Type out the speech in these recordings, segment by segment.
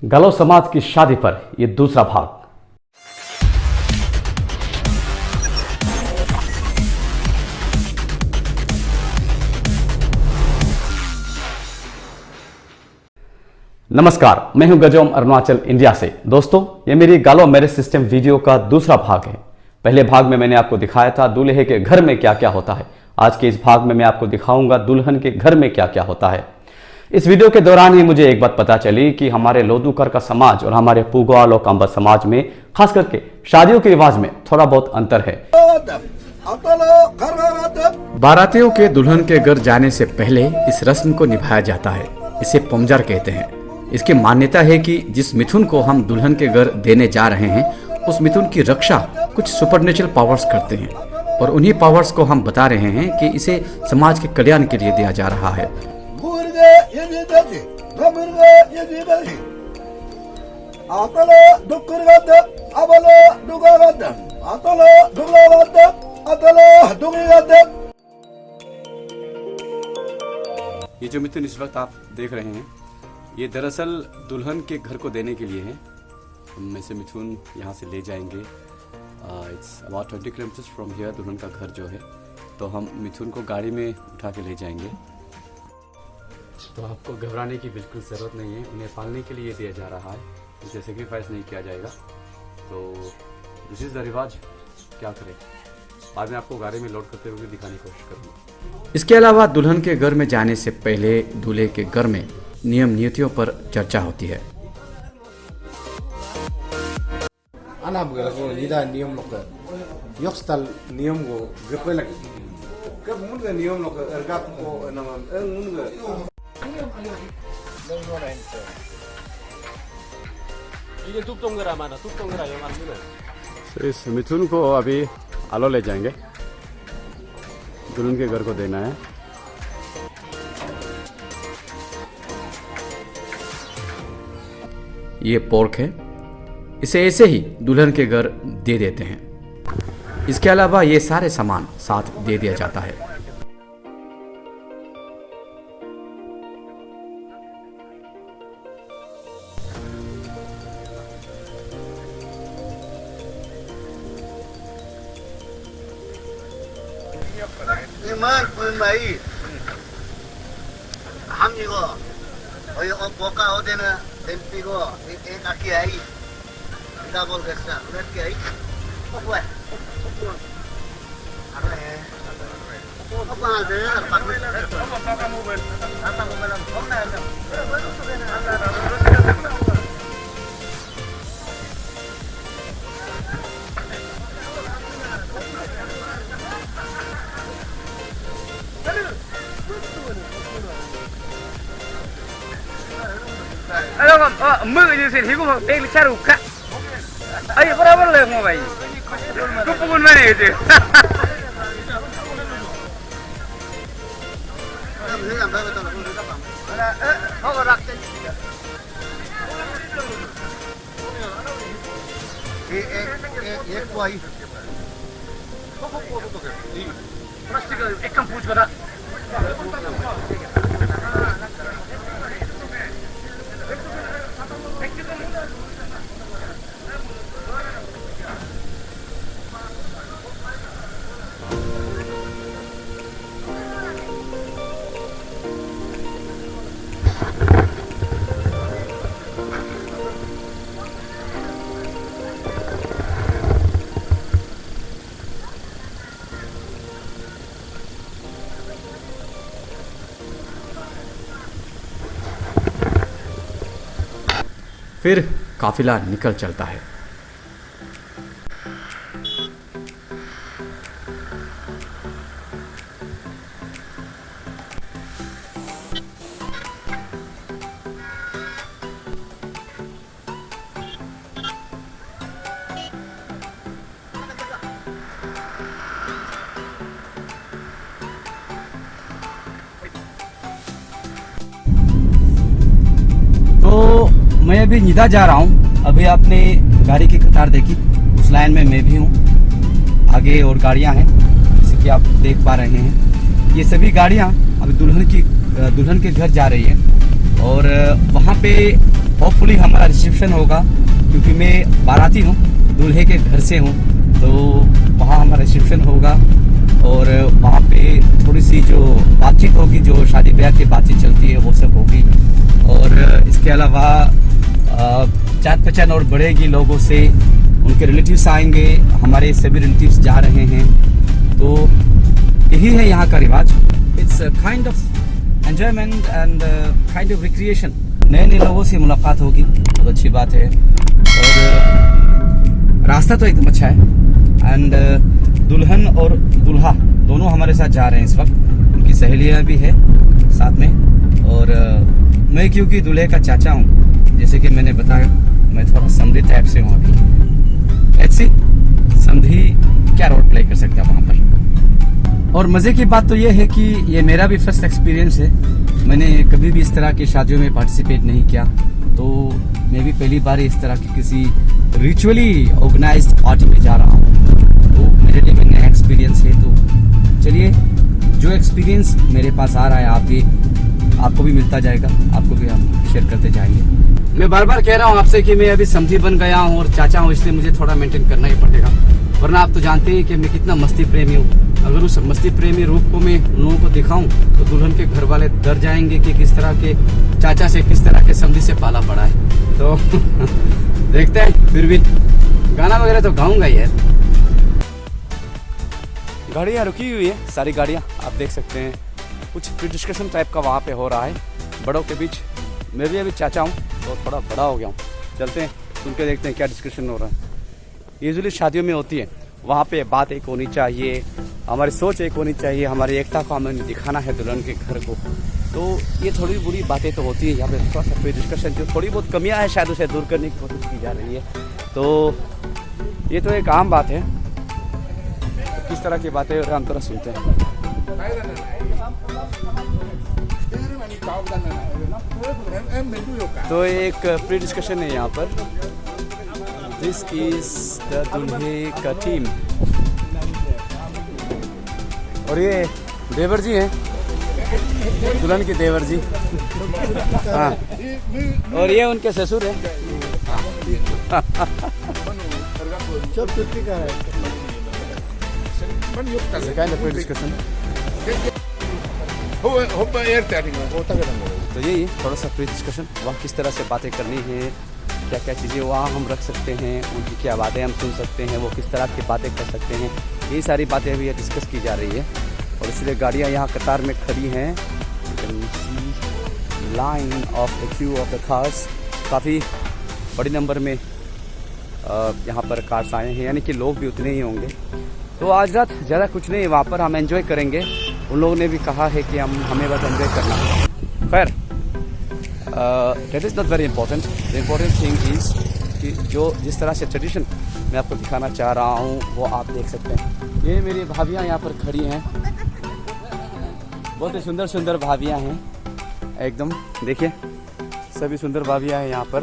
गलो समाज की शादी पर ये दूसरा भाग। नमस्कार, मैं हूं गजोम अरुणाचल इंडिया से। दोस्तों, ये मेरी गालो मैरिज सिस्टम वीडियो का दूसरा भाग है। पहले भाग में मैंने आपको दिखाया था दूल्हे के घर में क्या क्या होता है। आज के इस भाग में मैं आपको दिखाऊंगा दुल्हन के घर में क्या क्या होता है। इस वीडियो के दौरान ही मुझे एक बात पता चली कि हमारे लोदूकर का समाज और हमारे पुगवाल और कांबा समाज में खास करके शादियों के रिवाज में थोड़ा बहुत अंतर है। बारातियों के दुल्हन के घर जाने से पहले इस रस्म को निभाया जाता है। इसे पोमजार कहते हैं। इसकी मान्यता है कि जिस मिथुन को हम दुल्हन के घर देने जा रहे हैं उस मिथुन की रक्षा कुछ सुपरनेचुरल पावर्स करते हैं और उन्हीं पावर्स को हम बता रहे हैं कि इसे समाज के कल्याण के लिए दिया जा रहा है। ये जो मिथुन इस वक्त आप देख रहे हैं ये दरअसल दुल्हन के घर को देने के लिए है। हम इसे मिथुन यहाँ से ले जाएंगे। It's about 20 kilometres from here दुल्हन का घर जो है, तो हम मिथुन को गाड़ी में उठा के ले जाएंगे। तो आपको घबराने की बिल्कुल ज़रूरत नहीं है। उन्हें पालने के लिए दिया जा रहा है, इसे सेक्रीफाइस नहीं किया जाएगा। तो दिस इज़ द रिवाज। क्या करें, बाद में आपको गाड़ी में लोड करते हुए दिखाने की कोशिश करूँगा। इसके अलावा दुल्हन के घर में जाने से पहले दूल्हे के घर में नियम नीतियों पर चर्चा होती है। नियम तो इस मिथुन को अभी आलो ले जाएंगे, दुल्हन के घर को देना है। ये पोर्क है, इसे ऐसे ही दुल्हन के घर दे देते हैं। इसके अलावा ये सारे सामान साथ दे दिया जाता है। हम बोका होते ना टेम्पी को एक आकी आई डबल गस्ता उधर की आई ओए अरे apa ada apa mobil kau nak Halo Om, mưa như thế cũng không tên là ruka. Ay, beraber lah mau bayi. Kau pun mana itu? Kau rakit. एक कोई प्लास्टिक एक कम पूछ करा फिर काफिला निकल चलता है। तो मैं अभी निदा जा रहा हूँ। अभी आपने गाड़ी की कतार देखी, उस लाइन में मैं भी हूँ। आगे और गाड़ियाँ हैं जैसे कि आप देख पा रहे हैं। ये सभी गाड़ियाँ अभी दुल्हन के घर जा रही है और वहाँ पे होपफुली हमारा रिसेप्शन होगा, क्योंकि मैं बाराती हूँ, दूल्हे के घर से हूँ, तो वहाँ हमारा रिसेप्शन होगा और वहाँ पे थोड़ी सी जो बातचीत होगी, जो शादी ब्याह की बातचीत चलती है वो सब होगी। और इसके अलावा जान पहचान और बढ़ेगी लोगों से, उनके रिलेटिव्स आएंगे, हमारे सभी रिलेटिव्स जा रहे हैं, तो यही है यहाँ का रिवाज। It's kind of enjoyment and kind of recreation. नए नए लोगों से मुलाकात होगी, बहुत अच्छी बात है। और रास्ता तो एकदम अच्छा है। एंड दुल्हन और दूल्हा दोनों हमारे साथ जा रहे हैं इस वक्त, उनकी सहेलियाँ भी है साथ में। और मैं क्योंकि दूल्हे का चाचा हूँ, जैसे कि मैंने बताया, मैं थोड़ा समधी टाइप से हूँ अभी। ऐसी समधी क्या रोल प्ले कर सकते हैं वहाँ पर। और मज़े की बात तो ये है कि ये मेरा भी फर्स्ट एक्सपीरियंस है, मैंने कभी भी इस तरह की शादियों में पार्टिसिपेट नहीं किया, तो मैं भी पहली बार इस तरह की किसी रिचुअली ऑर्गेनाइज्ड पार्टी में जा रहा हूँ, तो मेरे लिए भी नया एक्सपीरियंस है। तो चलिए, जो एक्सपीरियंस मेरे पास आ रहा है आपको भी मिलता जाएगा, आपको भी हम शेयर करते जाएंगे। मैं बार बार कह रहा हूँ आपसे कि मैं अभी समधी बन गया हूँ और चाचा हूँ, इसलिए मुझे थोड़ा मेंटेन करना ही पड़ेगा, वरना आप तो जानते हैं कि मैं कितना मस्ती प्रेमी हूँ। अगर उस मस्ती प्रेमी रूप को मैं उन लोगों को दिखाऊं तो दुल्हन के घर वाले डर जाएंगे कि किस तरह के चाचा से किस तरह के समधी से पाला पड़ा है। तो देखते हैं, फिर भी गाना वगैरह तो गाऊंगा यार। गाड़ियाँ रुकी हुई है, सारी गाड़ियाँ आप देख सकते हैं। कुछ डिस्कशन टाइप का वहाँ पे हो रहा है बड़ों के बीच। मैं भी अभी चाचा हूँ तो थोड़ा बड़ा हो गया हूँ, चलते हैं सुन के देखते हैं क्या डिस्कशन हो रहा है। यूजुअली शादियों में होती है, वहाँ पे बात एक होनी चाहिए, हमारी सोच एक होनी चाहिए, हमारी एकता को हमें दिखाना है दुल्हन के घर को। तो ये थोड़ी बुरी बातें तो होती है, यहाँ पे थोड़ा सा कोई डिस्कशन, जो थोड़ी बहुत कमियाँ हैं शायद उसे दूर करने की कोशिश की जा रही है। तो ये तो एक आम बात है, तो किस तरह की बातें हो रही हैं हम थोड़ा सुनते हैं। तो एक प्री डिस्कशन है यहाँ पर। दिस इज द दूल्हे का टीम, और ये देवर जी हैं, दुल्हन के देवर जी। हाँ, और ये उनके ससुर हैं। तो यही थोड़ा सा प्री डिस्कशन, वहाँ किस तरह से बातें करनी है, क्या क्या चीज़ें वहाँ हम रख सकते हैं, उनकी क्या बातें हम सुन सकते हैं, वो किस तरह की बातें कर सकते हैं, ये सारी बातें अभी डिस्कस की जा रही है। और इसलिए गाड़ियाँ यहाँ कतार में खड़ी हैं, line of the Q of the cars, काफ़ी बड़ी नंबर में यहाँ पर कार्स आए हैं, यानी कि लोग भी उतने ही होंगे। तो आज रात ज़्यादा कुछ नहीं, वहाँ पर हम एंजॉय करेंगे। उन लोगों ने भी कहा है कि हमें बस एंजॉय करना है। खैर, that is not very important. The important thing is कि जो जिस तरह से ट्रेडिशन मैं आपको दिखाना चाह रहा हूँ वो आप देख सकते हैं। ये मेरी भाभियाँ यहाँ पर खड़ी हैं, बहुत ही सुंदर सुंदर भाभियाँ हैं एकदम, देखिए सभी सुंदर भाभियाँ हैं यहाँ पर।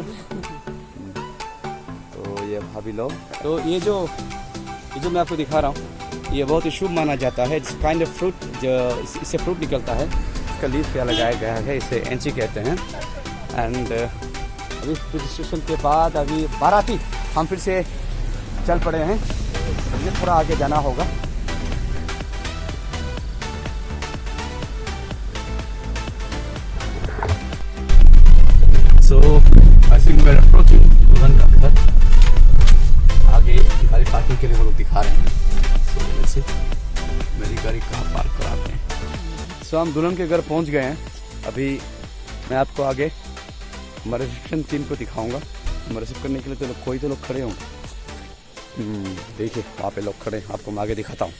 तो ये भाभी लोग, तो ये जो मैं आपको दिखा रहा हूँ ये बहुत ही शुभ माना जाता है। इट्स काइंड ऑफ फ्रूट, जो इससे फ्रूट निकलता है, इसका लीफ क्या लगाया गया है, इसे एंची कहते हैं। एंड अभी रजिस्ट्रेशन के बाद अभी बाराती हम फिर से चल पड़े हैं, मुझे थोड़ा आगे जाना होगा। So I think we are approaching दुल्हन का घर। आगे गाड़ी पार्किंग के लिए वो लोग दिखा रहे हैं, सो वैसे मेरी गाड़ी कहाँ पार्क कराते हैं। सो हम दुल्हन के घर पहुँच गए हैं। अभी मैं आपको आगे हमारे रिसेप्शन टीम को दिखाऊंगा। हमारे रिसीव करने के लिए तो कोई तो लोग खड़े होंगे, देखिए वहाँ पे लोग खड़े हैं, आपको मैं आगे दिखाता हूँ।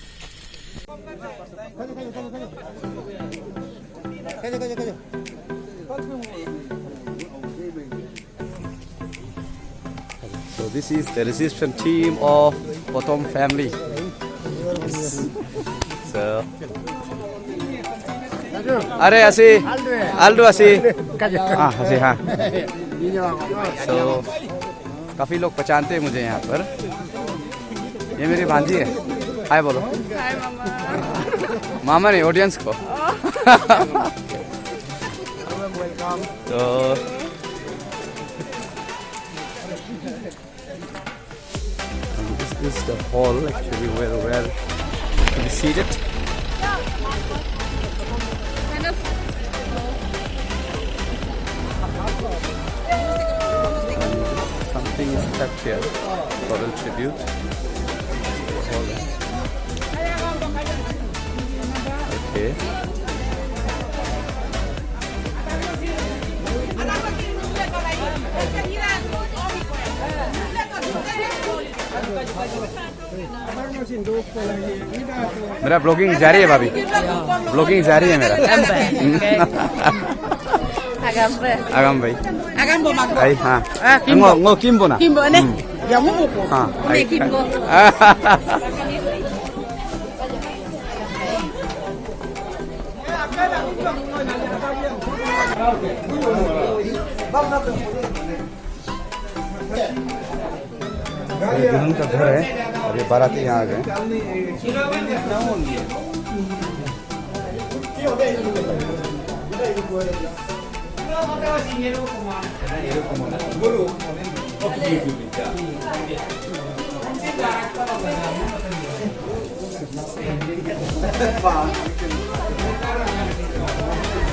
So this is the reception team of Potom family. So अरे असी आल्डो असी हाँ असी हाँ। So काफ़ी लोग पहचानते हैं मुझे यहाँ पर। ये मेरी भांजी है, हाय बोलो। हाय मामा। मामा नहीं, ऑडियंस को। तो is the hall actually where to be seated. Something is kept here, floral tribute. Okay. मेरा ब्लॉगिंग जारी है भाभी, ब्लॉगिंग जारी है मेरा. Agam भाई. Agam bo mag. Ay, हाँ. Kimbo. Ngo Kimbo na. Kimbo ne? Yang mo po. हाँ. Ne Kimbo. ये दुल्हन का घर है और ये बाराती यहाँ आ गए.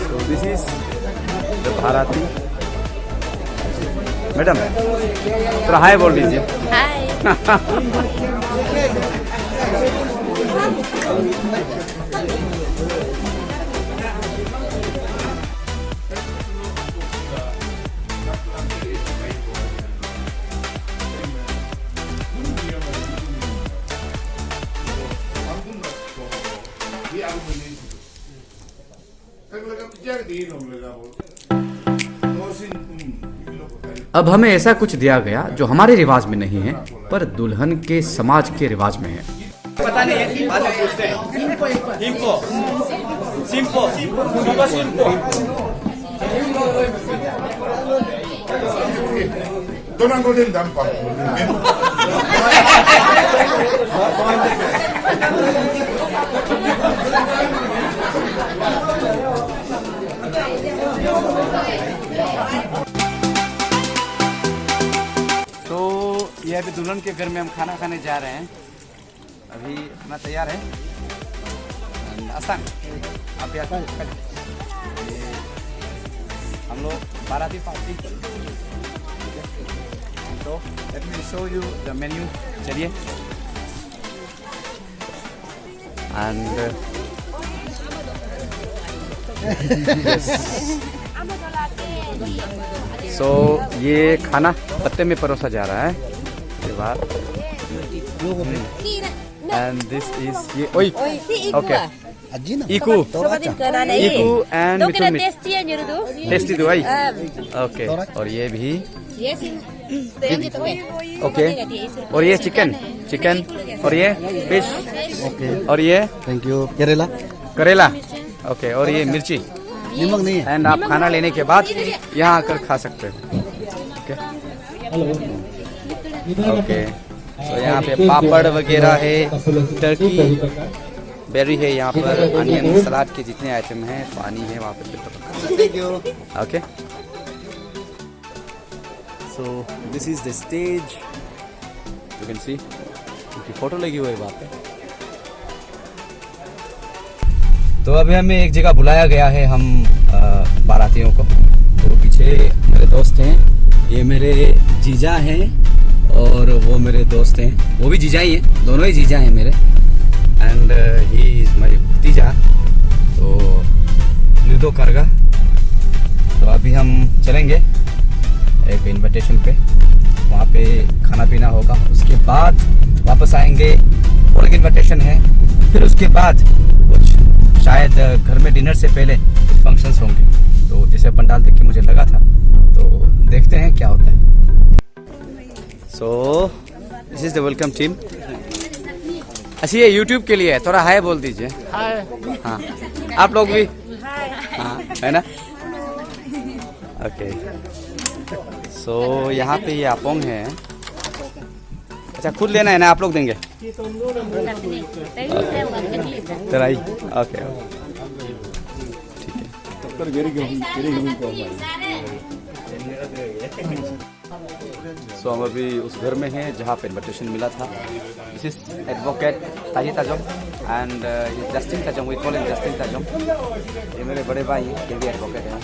So this is the बाराती. मैडम थोड़ा हाय बोल दीजिए. अब हमें ऐसा कुछ दिया गया जो हमारे रिवाज में नहीं है पर दुल्हन के समाज के रिवाज में है. पता नहीं है, बाद में पूछते हैं. ये अभी दुल्हन के घर में हम खाना खाने जा रहे हैं. अभी अपना तैयार है. आसान आप यहाँ हम लोग बाराती पार्टी. तो let me show you the menu. चलिए. एंड सो ये खाना पत्ते में परोसा जा रहा है. And this is oi. Okay. Iku. Iku and Mithun. Tasty do ai. Okay. और ये भी. Okay. और ये चिकन और ये फिश. Okay. और ये थैंक यू. करेला. Okay. और ये मिर्ची. नमक नहीं है. एंड आप खाना लेने के बाद यहाँ आकर खा सकते हो. ओके. तो यहाँ पे पापड़ वगैरह है, टर्की बेरी है, यहाँ पर अनियन सलाद के जितने आइटम हैं, पानी है वहाँ पे. Okay. So this is the stage. You can सी उनकी फोटो लगी हुई है वहाँ पे. तो अभी हमें एक जगह बुलाया गया है हम बारातियों को. तो पीछे मेरे दोस्त हैं, ये मेरे जीजा हैं और वो मेरे दोस्त हैं. वो भी जीजा ही हैं, दोनों ही जीजा हैं मेरे. एंड ही इज माय भतीजा. तो लूडो करगा. तो अभी हम चलेंगे एक इनविटेशन पे, वहाँ पे खाना पीना होगा. उसके बाद वापस आएंगे, और एक इनविटेशन है. फिर उसके बाद कुछ शायद घर में डिनर से पहले कुछ फंक्शंस होंगे. तो जैसे पंडाल देख के मुझे लगा था, तो देखते हैं क्या होता है. So this is the welcome team. अच्छा ये YouTube के लिए है, थोड़ा हाय बोल दीजिए. हाय. हाँ आप लोग भी. हाँ है ना. ओके. सो यहाँ पे ये अपोंग है. अच्छा खुद लेना है ना, आप लोग देंगे. तराई. ओके. ठीक है. सो हम अभी उस घर में हैं जहाँ पे इन्विटेशन मिला था। This is advocate Tahi Tajam and Justin Tajam, we call him Justin Tajam. ये मेरे बड़े भाई हैं, ये भी एडवोकेट हैं,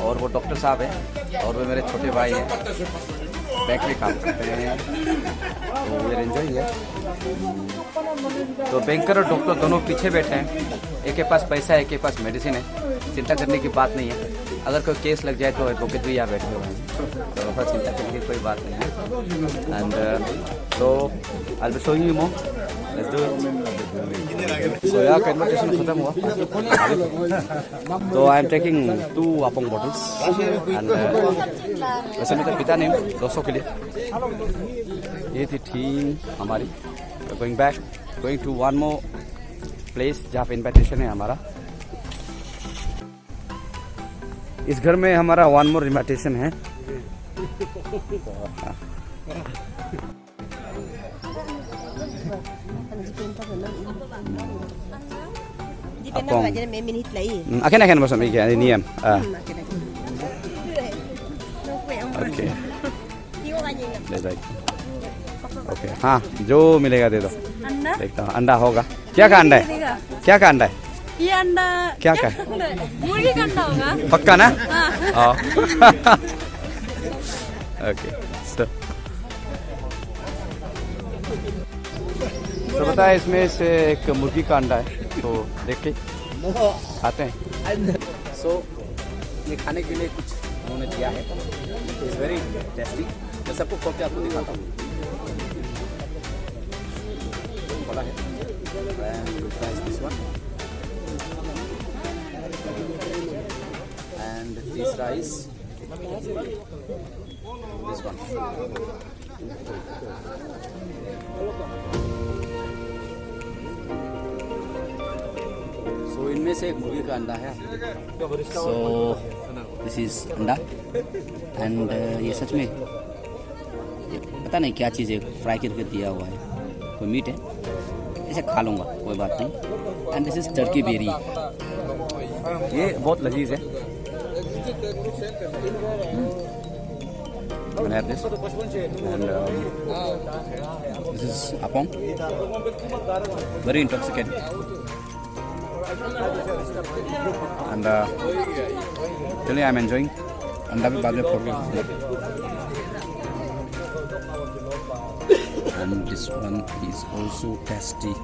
और वो डॉक्टर साहब हैं, और वो मेरे छोटे भाई हैं, बैंक में काम करते हैं। तो वी आर एंजॉयिंग है। तो बैंकर और डॉक्टर दोनों पीछे बैठे हैं, एक के पास पैसा है, एक के पास मेडिसिन है। चिंता करने की बात नहीं है, अगर कोई केस लग जाए तो एडवोकेट भी यहाँ बैठे हुए हैं, तो वहाँ चिंता करने की कोई बात नहीं है। एंड तो I will be showing you more, let's do it. So यहाँ का इन्विटेशन खत्म हुआ, तो I am taking 2 apong bottles and वैसे मैं तो पीता नहीं हूँ, दोस्तों के लिए। ये थी टीम हमारी। Going back, going to one more place जहाँ पे इन्विटेशन है हमारा। इस घर में हमारा 1 मोर इन्विटेशन है। akan bersama ini ya. Okay okay, हाँ जो मिलेगा दे दो। अंडा? देखता हूँ अंडा होगा। क्या का अंडा है? क्या का अंडा है? ये अंडा क्या क्या? मुर्गी का अंडा होगा। पक्का ना? हाँ। ओके तो बताया, इसमें से एक मुर्गी का अंडा है, तो देख के खाते हैं। सो ये खाने के लिए कुछ उन्होंने दिया है, इट्स वेरी टेस्टी। मैं सबको खोल के आपको दिखाता हूँ। बड़ा है, this one and this rice, this one. So इनमें से एक मुर्गी का अंडा है। So this is अंडा and ये सच में ये पता नहीं क्या चीज़ है, फ्राई करके दिया हुआ है, कोई मीट है, ऐसे खा लूँगा कोई बात नहीं। And this is turkey berry, ये बहुत लजीज है। Can I have this? And this is apong, very intoxicating. And actually I'm enjoying. अंडा भी बाद में फोड़ के। And this one is also tasty.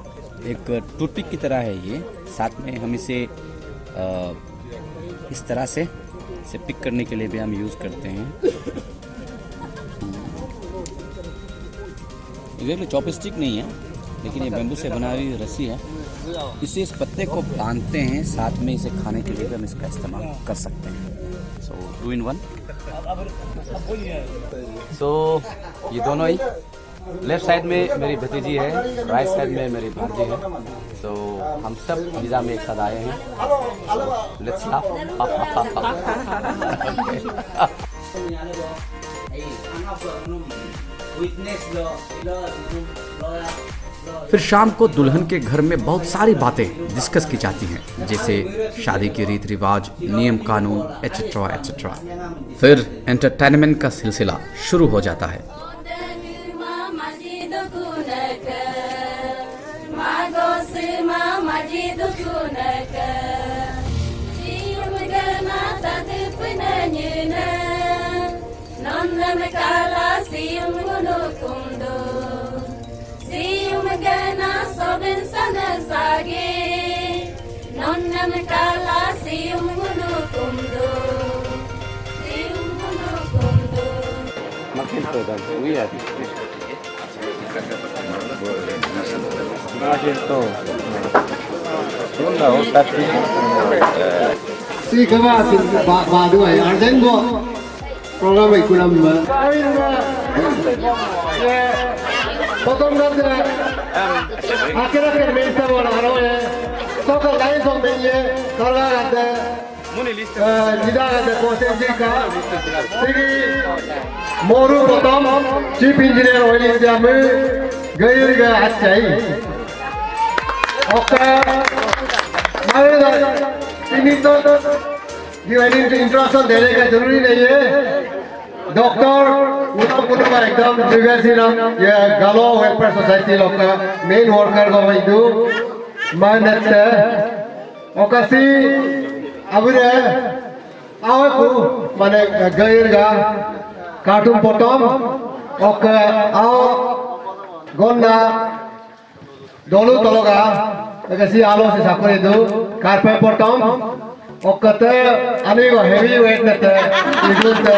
एक टूथपिक की तरह है ये, साथ में हम इसे इस तरह से इसे पिक करने के लिए भी हम यूज़ करते हैं। ये चॉपस्टिक नहीं है, लेकिन ये बैम्बू से बना हुई रस्सी है, इससे इस पत्ते को बांधते हैं, साथ में इसे खाने के लिए भी हम इसका इस्तेमाल कर सकते हैं। सो 2 in 1। सो ये दोनों ही, लेफ्ट साइड में मेरी भतीजी है, राइट साइड में मेरी भांजी है। तो हम सब वीज़ा में एक साथ आए हैं। लेट्स फिर शाम को दुल्हन के घर में बहुत सारी बातें डिस्कस की जाती हैं, जैसे शादी के रीति रिवाज, नियम कानून एटसेट्रा एटसेट्रा। फिर एंटरटेनमेंट का सिलसिला शुरू हो जाता है। Si các bạn bà đuổi ở dân bộ program này cũng làm potom nanti akhir-akhir minta bola haroye toka lain song benye karga ada tidak ada potensi ka segi moru potom chief engineer oil India में गैर का अच्छा ही okay ini तो divining introduction देने का जरूरी नहीं है। डॉक्टर का एकदम जगह सी ना ये गालो वेलफेयर सोसाइटी लोग का मेन वर्कर को वही दो मानते ओकसी अबुरे आवे को माने गैर गा कार्टून पोटम ओक आओ गोंडा दोलू तलोगा ओकसी आलो से साकुरे दो कारपेट पोटम ओकते अनेको हेवी वेट नते इगुते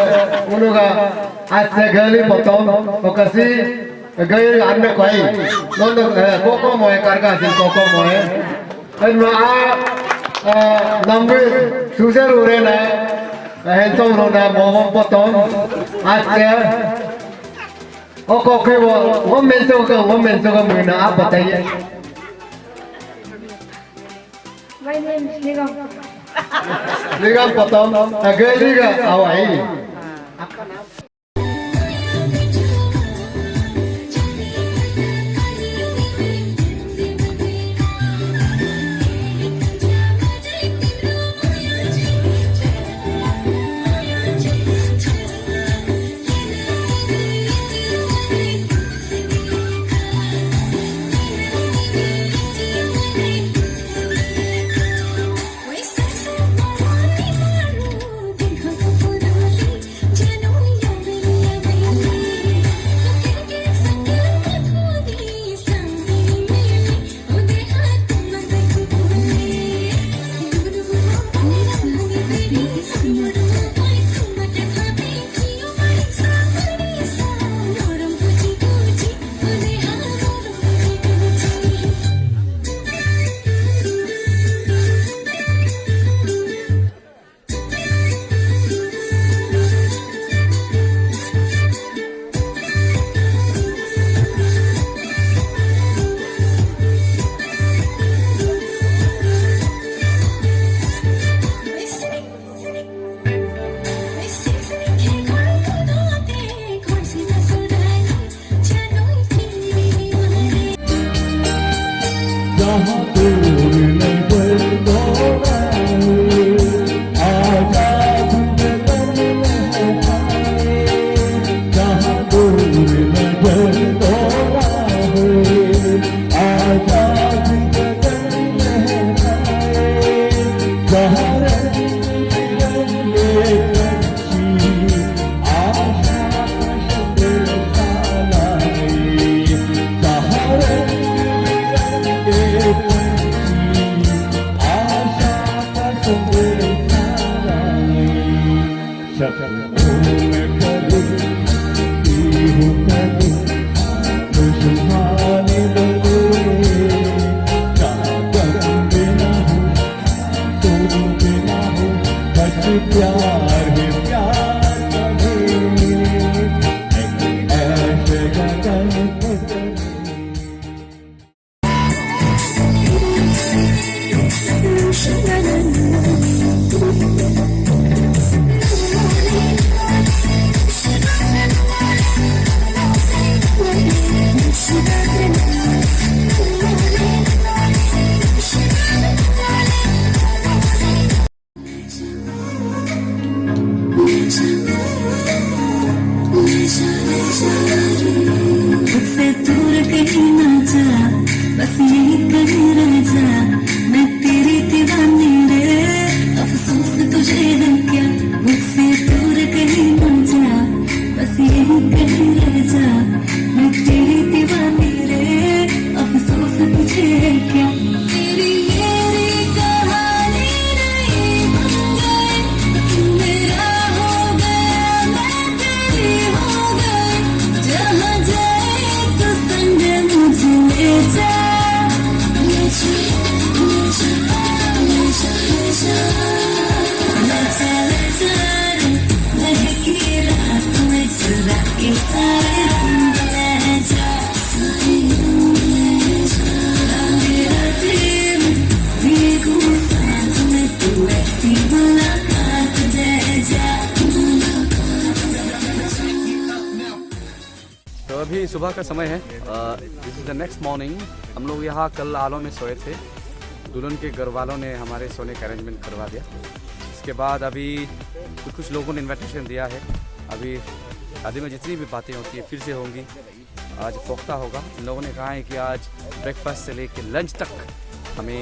उनुगा आज से गली पोटम ओकसी गैर अन्य कोई नोंद कोको मोए कारगा सिल कोको मोए एनमा नंबर सुजर उरे ना हेंसम रोना मोमम पोटम आज के ओको के वो मेंसो का मुना आप बताइए My name is Nigam. Liga potom geliga awai अभी सुबह का समय है। This is the next morning. हम लोग यहाँ कल आलो में सोए थे। दुल्हन के घर वालों ने हमारे सोने का अरेंजमेंट करवा दिया। इसके बाद अभी कुछ लोगों ने इन्विटेशन दिया है। अभी शादी में जितनी भी बातें होती है फिर से होंगी। आज पोख्ता होगा। इन लोगों ने कहा है कि आज ब्रेकफास्ट से लेकर लंच तक हमें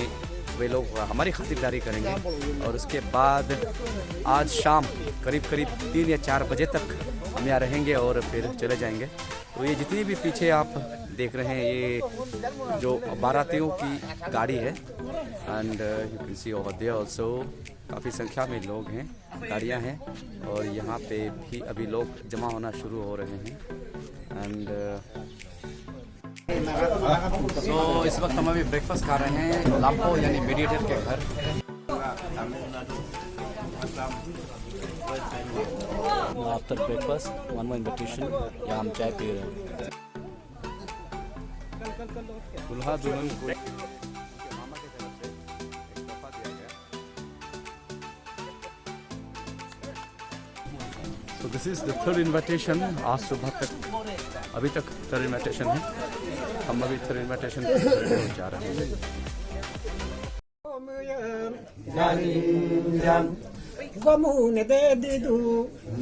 वे लोग हमारी खातिरदारी करेंगे और उसके बाद आज शाम करीब 3 या 4 बजे तक हम यहाँ रहेंगे और फिर चले जाएंगे। तो ये जितनी भी पीछे आप देख रहे हैं ये जो बारातियों की गाड़ी है and you can see over there also काफ़ी संख्या में लोग हैं, गाड़ियाँ हैं और यहाँ पे भी अभी लोग जमा होना शुरू हो रहे हैं एंड सो इस वक्त हम अभी ब्रेकफास्ट खा रहे हैं लाम्पो यानी मीडिएटर के घर। After breakfast one more invitation, यहाँ हम चाय पी रहे हैं। दुल्हा दुल्हन को मामा की तरफ से एक तोहफा दिया गया। So this is the third invitation। आज सुबह तक अभी तक थर्ड इन्विटेशन है। हम अभी थर्ड इन्विटेशन जा रहे हैं। Gomune de didu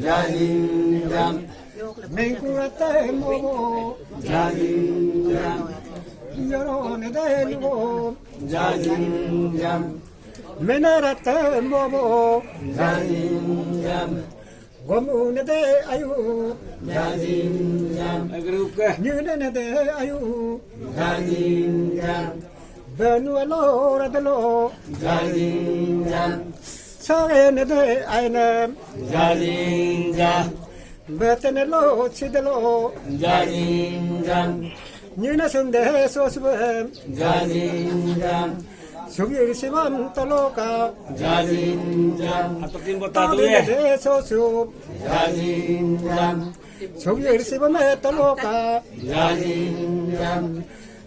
Jajinjam Menkurate momo Jajinjam Yorone de lugo Jajinjam Menarate momo Jajinjam Gomune de ayu Jajinjam Nyune de ayu Jajinjam Benu alora de lo Jajinjam Sare de aina Jajinja Betene lo chidelo Jajinja Nina sunde soswe Jajinja Sugir sivam taloka Jajinja Atakin botatu ye sosu Jajinja Sugir sivam taloka Jajinja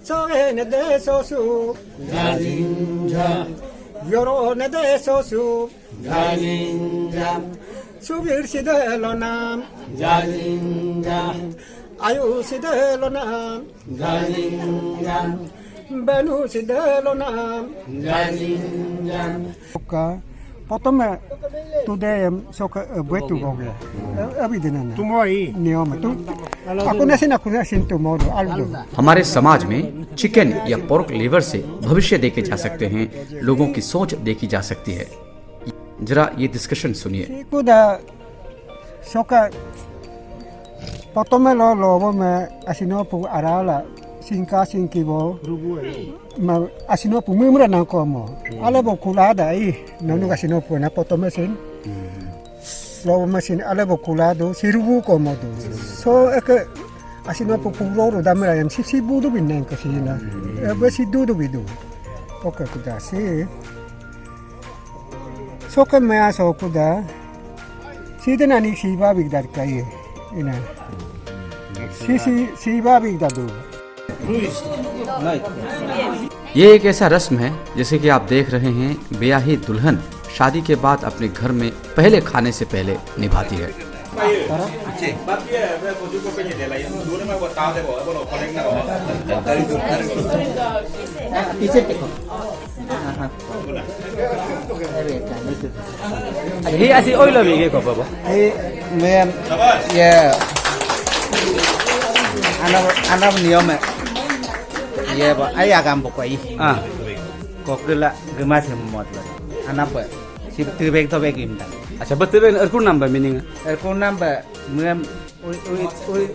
Sare de sosu Jajinja Yorone de sosu Jajinjam Subir sidelonam Jajinjam Ayu sidelonam Jajinjam Benu sidelonam Jajinjam Oka Potom today soka betu goge अभी दिन ना तुम्हारी नियम तो आपको नसीन tomorrow aldo। हमारे समाज में चिकन या पोर्क लीवर से भविष्य देखे जा सकते हैं, लोगों की सोच देखी जा सकती है। जरा ये डिस्कशन सुनिए। Kuda soka potom lo lobo me asino pu arala singka singkibo ma asino pu mumra na komo alebo kulada I nanu asino pu na potom mesin lobo mesin alebo kulado sirubu komodo so ek asino pu puro damra yam sibu du bineng kasina besi du bidu oka kuda si soka me aso kuda सीधे नानी सीबा बिगदार काये इना सीबा बिगदादो। ये एक ऐसा रस्म है जैसे कि आप देख रहे हैं ब्याही दुल्हन शादी के बाद अपने घर में पहले खाने से पहले निभाती है। He asih oil lagi ke apa? मैं ये anak niom ये आई आगाम बकोई Ah, kok gila gemas semut lah. Anak apa? Si tebek tebek imtan. अच्छा बतबे अर्कुन नाम बा meaning Erkon nambah mem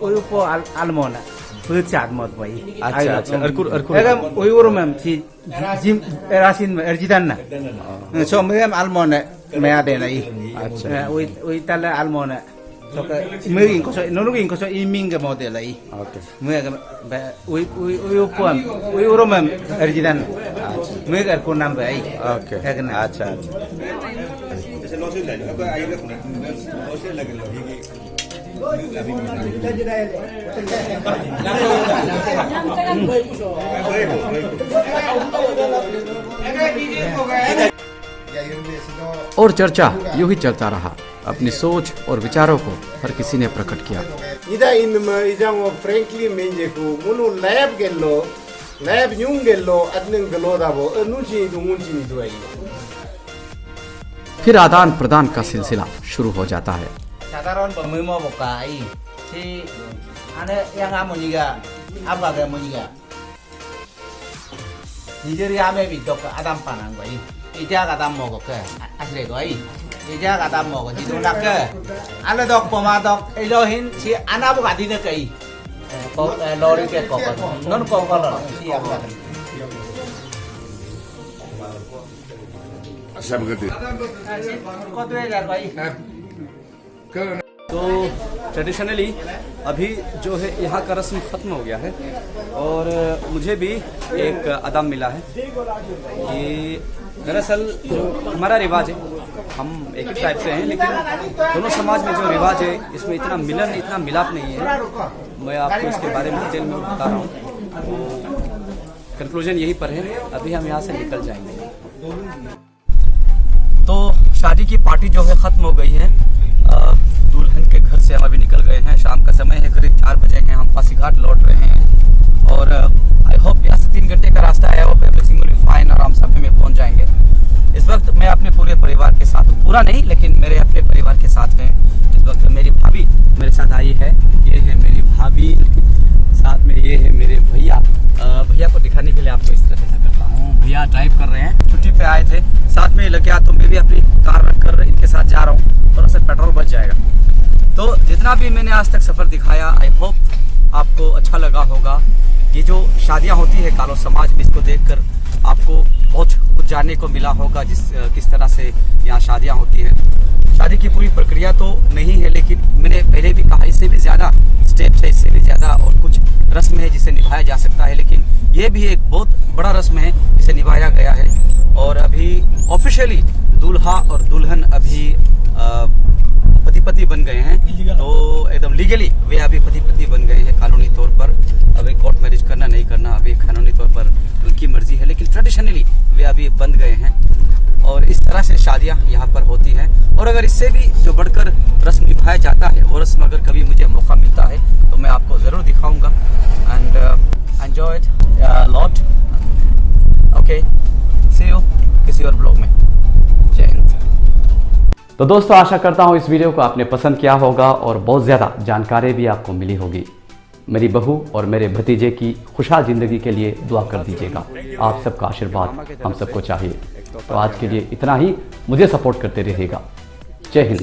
oi upo almona. Pucat mot boy. अच्छा अच्छा अर्कुन Erem oi urumem si jim erasin erjidan na. So mem almona me ada na I. अच्छा Oi tala almona. So ke mungkin koso nunugin koso iming ke model I. Okay Mungkin oi upo oi urumem erjidan. Mungkin erkon nambah I. Okay अच्छा अच्छा और चर्चा यूं ही चलता रहा। अपनी सोच और विचारों को हर किसी ने प्रकट किया। Ida inma ijango frankly menjeku munu lab gello lab nyung gello adneng gello dabo nuchi du munchi ni duai फिर आदान प्रदान का सिलसिला शुरू हो जाता है। Sadaron pemimo bokai. si ane yang amuniga apa ga amuniga Nigeria me bi dok adam panang bai ija ga dam mo ko ke asre ko ai ija ga dam mo ko di do nak ke ala dok poma dok elohin si ana bu ga di ne kai ko lori ke ko non ko ko lo si apa Asal begitu. ko 2000 bai तो traditionally अभी जो है यहाँ का रस्म ख़त्म हो गया है और मुझे भी एक अदम मिला है कि दरअसल जो हमारा रिवाज है हम एक ही टाइप से हैं लेकिन दोनों समाज में जो रिवाज है इसमें इतना मिलन इतना मिलाप नहीं है। मैं आपको इसके बारे में डिटेल में बता रहा हूँ। कंक्लूजन यही पर है, अभी हम यहाँ से निकल जाएंगे। तो शादी की पार्टी जो है ख़त्म हो गई है। दुल्हन के घर से हम अभी निकल गए हैं। शाम का समय है, करीब 4 बजे हैं। हम पासीघाट लौट रहे हैं और आई होप यहाँ से 3 घंटे का रास्ता है और एवरीथिंग विल बी फाइन, आराम से में पहुँच जाएंगे। इस वक्त मैं अपने पूरे परिवार के साथ हूँ, पूरा नहीं लेकिन मेरे अपने परिवार के साथ हैं। इस वक्त मेरी भाभी मेरे साथ आई है, ये है मेरी भाभी, साथ में ये है मेरे भैया। भैया को दिखाने के लिए आपको इस तरह से करता हूँ। भैया ड्राइव कर रहे हैं, छुट्टी पे आए थे, साथ में लग गया तो मैं भी अपनी कार रख कर इनके साथ जा रहा हूँ, थोड़ा सा पेट्रोल बच जाएगा। तो जितना भी मैंने आज तक सफ़र दिखाया आई होप आपको अच्छा लगा होगा। ये जो शादियाँ होती है कालो समाज में, इसको देखकर आपको बहुत कुछ जानने को मिला होगा किस तरह से यहाँ शादियाँ होती हैं। शादी की पूरी प्रक्रिया तो नहीं है लेकिन मैंने पहले भी कहा इससे भी ज़्यादा स्टेप्स है, इससे भी ज़्यादा और कुछ रस्म है जिसे निभाया जा सकता है, लेकिन ये भी एक बहुत बड़ा रस्म है जिसे निभाया गया है। और अभी ऑफिशियली दूल्हा और दुल्हन अभी पति बन गए हैं, तो एकदम लीगली वे अभी पति बन गए हैं कानूनी तौर पर। अभी कोर्ट मैरिज करना नहीं करना अभी कानूनी तौर पर उनकी मर्जी है, लेकिन ट्रेडिशनली वे अभी बन गए हैं और इस तरह से शादियां यहाँ पर होती हैं। और अगर इससे भी जो बढ़कर रस्म निभाया जाता है, वो रस्म अगर कभी मुझे मौका मिलता है तो मैं आपको ज़रूर दिखाऊंगा। And enjoyed lot. Okay, see you किसी और ब्लॉग में। जय हिंद। तो दोस्तों आशा करता हूँ इस वीडियो को आपने पसंद किया होगा और बहुत ज़्यादा जानकारी भी आपको मिली होगी। मेरी बहू और मेरे भतीजे की खुशहाल ज़िंदगी के लिए दुआ कर दीजिएगा। आप सबका आशीर्वाद हम सबको चाहिए। तो आज के लिए इतना ही, मुझे सपोर्ट करते रहिएगा। जय हिंद।